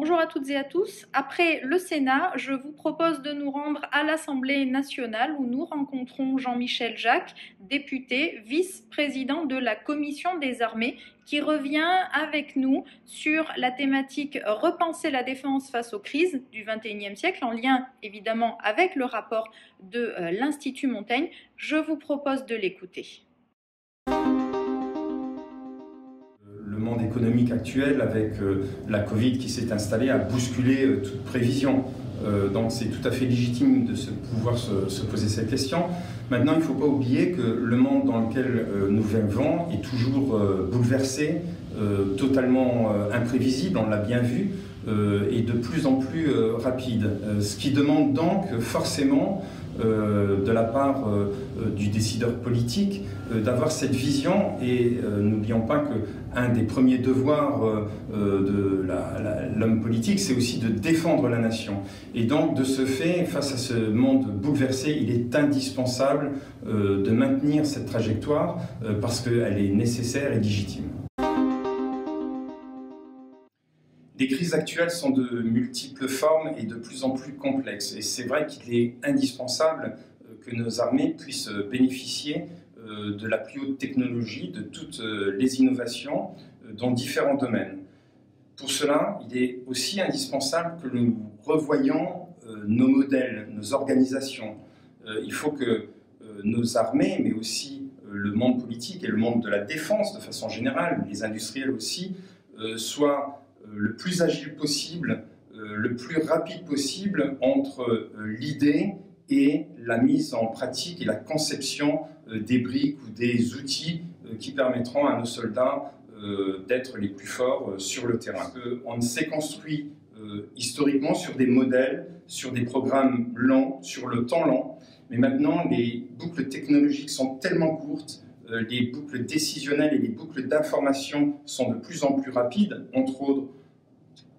Bonjour à toutes et à tous. Après le Sénat, je vous propose de nous rendre à l'Assemblée nationale où nous rencontrons Jean-Michel Jacques, député, vice-président de la Commission des armées, qui revient avec nous sur la thématique « Repenser la défense face aux crises du XXIe siècle » en lien évidemment avec le rapport de l'Institut Montaigne. Je vous propose de l'écouter. Le monde économique actuel, avec la Covid qui s'est installée, a bousculé toute prévision. Donc c'est tout à fait légitime de pouvoir se poser cette question. Maintenant, il ne faut pas oublier que le monde dans lequel nous vivons est toujours bouleversé, totalement imprévisible, on l'a bien vu, et de plus en plus rapide. Ce qui demande donc forcément de la part du décideur politique d'avoir cette vision, et n'oublions pas qu'un des premiers devoirs de l'homme politique, c'est aussi de défendre la nation. Et donc, de ce fait, face à ce monde bouleversé, il est indispensable de maintenir cette trajectoire parce qu'elle est nécessaire et légitime. Les crises actuelles sont de multiples formes et de plus en plus complexes. Et c'est vrai qu'il est indispensable que nos armées puissent bénéficier de la plus haute technologie, de toutes les innovations dans différents domaines. Pour cela, il est aussi indispensable que nous revoyions nos modèles, nos organisations. Il faut que nos armées, mais aussi le monde politique et le monde de la défense de façon générale, les industriels aussi, soient le plus agile possible, le plus rapide possible entre l'idée et la mise en pratique et la conception des briques ou des outils qui permettront à nos soldats d'être les plus forts sur le terrain. On s'est construit historiquement sur des modèles, sur des programmes lents, sur le temps lent, mais maintenant les boucles technologiques sont tellement courtes, les boucles décisionnelles et les boucles d'information sont de plus en plus rapides, entre autres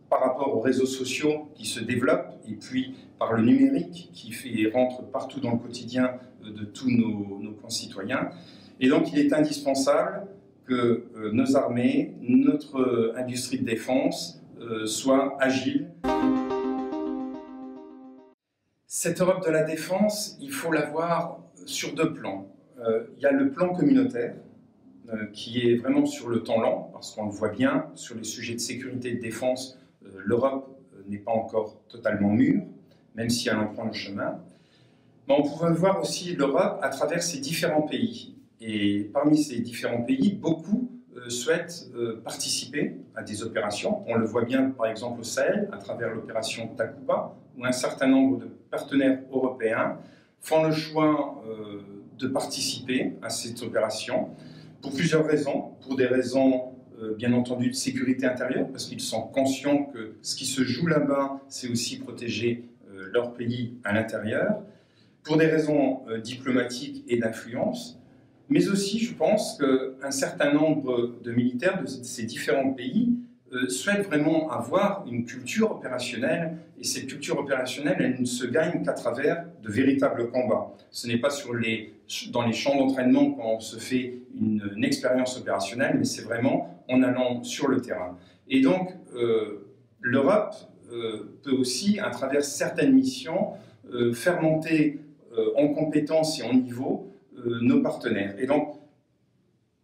par rapport aux réseaux sociaux qui se développent, et puis par le numérique qui rentre partout dans le quotidien de tous nos concitoyens. Et donc il est indispensable que nos armées, notre industrie de défense soient agiles. Cette Europe de la défense, il faut la voir sur deux plans. Il y a le plan communautaire, qui est vraiment sur le temps lent, parce qu'on le voit bien, sur les sujets de sécurité et de défense, l'Europe n'est pas encore totalement mûre, même si elle en prend le chemin. Mais on pouvait voir aussi l'Europe à travers ses différents pays. Et parmi ces différents pays, beaucoup souhaitent participer à des opérations. On le voit bien par exemple au Sahel, à travers l'opération Takuba, où un certain nombre de partenaires européens font le choix de participer à cette opération pour plusieurs raisons. Pour des raisons bien entendu de sécurité intérieure, parce qu'ils sont conscients que ce qui se joue là-bas, c'est aussi protéger leur pays à l'intérieur, pour des raisons diplomatiques et d'influence, mais aussi, je pense, qu'un certain nombre de militaires de ces différents pays souhaitent vraiment avoir une culture opérationnelle, et cette culture opérationnelle, elle ne se gagne qu'à travers de véritables combats. Ce n'est pas dans les champs d'entraînement qu'on se fait une expérience opérationnelle, mais c'est vraiment en allant sur le terrain. Et donc, l'Europe peut aussi, à travers certaines missions, faire monter en compétences et en niveau nos partenaires. Et donc,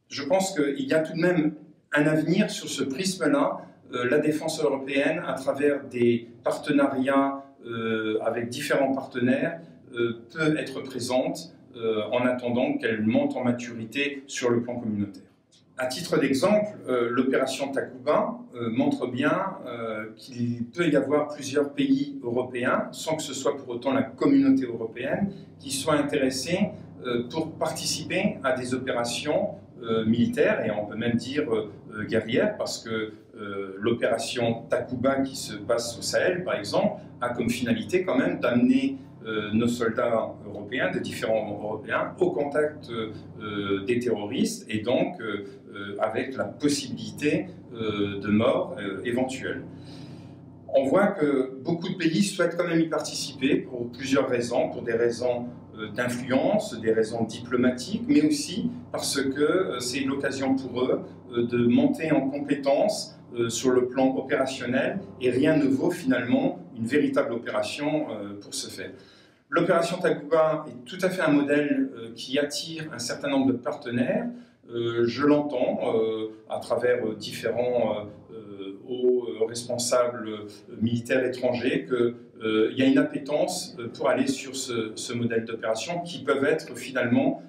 je pense qu'il y a tout de même un avenir sur ce prisme-là. La défense européenne, à travers des partenariats avec différents partenaires, peut être présente en attendant qu'elle monte en maturité sur le plan communautaire. À titre d'exemple, l'opération Takuba montre bien qu'il peut y avoir plusieurs pays européens, sans que ce soit pour autant la communauté européenne, qui soient intéressés pour participer à des opérations militaires, et on peut même dire guerrières, parce que l'opération Takuba qui se passe au Sahel, par exemple, a comme finalité quand même d'amener nos soldats européens, de différents Européens, au contact des terroristes, et donc avec la possibilité de mort éventuelle. On voit que beaucoup de pays souhaitent quand même y participer pour plusieurs raisons, pour des raisons d'influence, des raisons diplomatiques, mais aussi parce que c'est l'occasion pour eux de monter en compétence sur le plan opérationnel, et rien ne vaut finalement une véritable opération pour ce faire. L'opération Takuba est tout à fait un modèle qui attire un certain nombre de partenaires. Je l'entends à travers différents hauts responsables militaires étrangers qu'il y a une appétence pour aller sur ce modèle d'opération qui peuvent être finalement,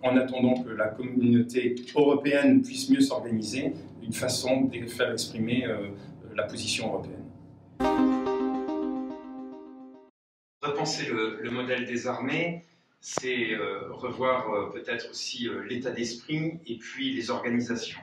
en attendant que la communauté européenne puisse mieux s'organiser, une façon de faire exprimer la position européenne. Repenser le modèle des armées, c'est revoir peut-être aussi l'état d'esprit et puis les organisations.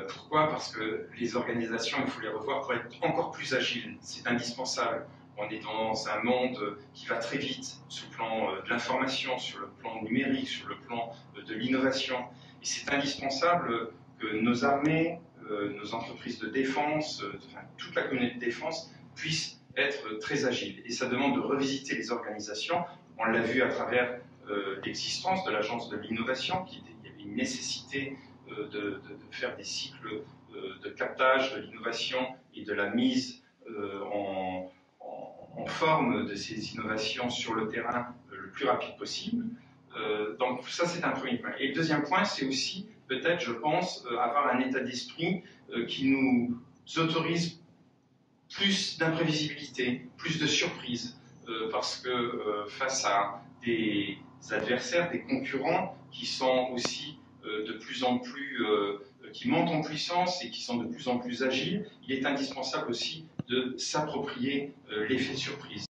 Pourquoi? Parce que les organisations, il faut les revoir pour être encore plus agiles. C'est indispensable. On est dans un monde qui va très vite sur le plan de l'information, sur le plan numérique, sur le plan de l'innovation. Et c'est indispensable que nos armées, nos entreprises de défense, enfin, toute la communauté de défense puissent être très agiles. Et ça demande de revisiter les organisations. On l'a vu à travers l'existence de l'Agence de l'innovation, il y avait une nécessité de faire des cycles de captage de l'innovation et de la mise en forme de ces innovations sur le terrain le plus rapide possible. Donc ça, c'est un premier point. Et le deuxième point, c'est aussi, peut-être, je pense, avoir un état d'esprit qui nous autorise plus d'imprévisibilité, plus de surprise, parce que face à des adversaires, des concurrents qui sont aussi de plus en plus, qui montent en puissance et qui sont de plus en plus agiles, il est indispensable aussi de s'approprier l'effet de surprise.